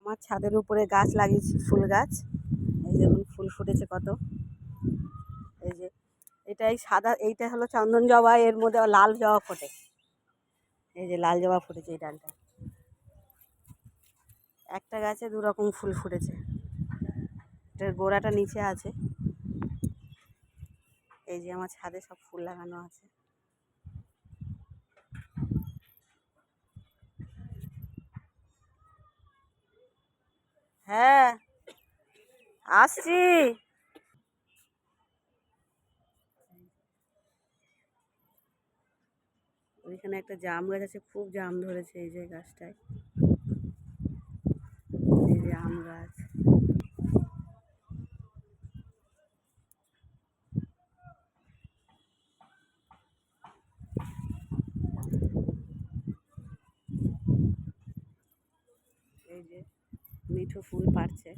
আমার ছাদের উপরে গাছ লাগিয়েছি, ফুল গাছ। এই দেখুন ফুল ফুটেছে কত। এই যে এটাই সাদা, এইটা হলো চন্দন জবা, এর মধ্যে লাল জবা ফোটে। এই যে লাল জবা ফুটেছে এই ডালটা। একটা গাছে দু রকম ফুল ফুটেছে। এটার গোড়াটা নিচে আছে। এই যে আমার ছাদে সব ফুল লাগানো আছে। হ্যাঁ আসছি। ওইখানে একটা জাম গাছ আছে, খুব জাম ধরেছে এই যে গাছটায়। এই যে আম গাছ। এই যে মিঠু ফুল পাড়ছে।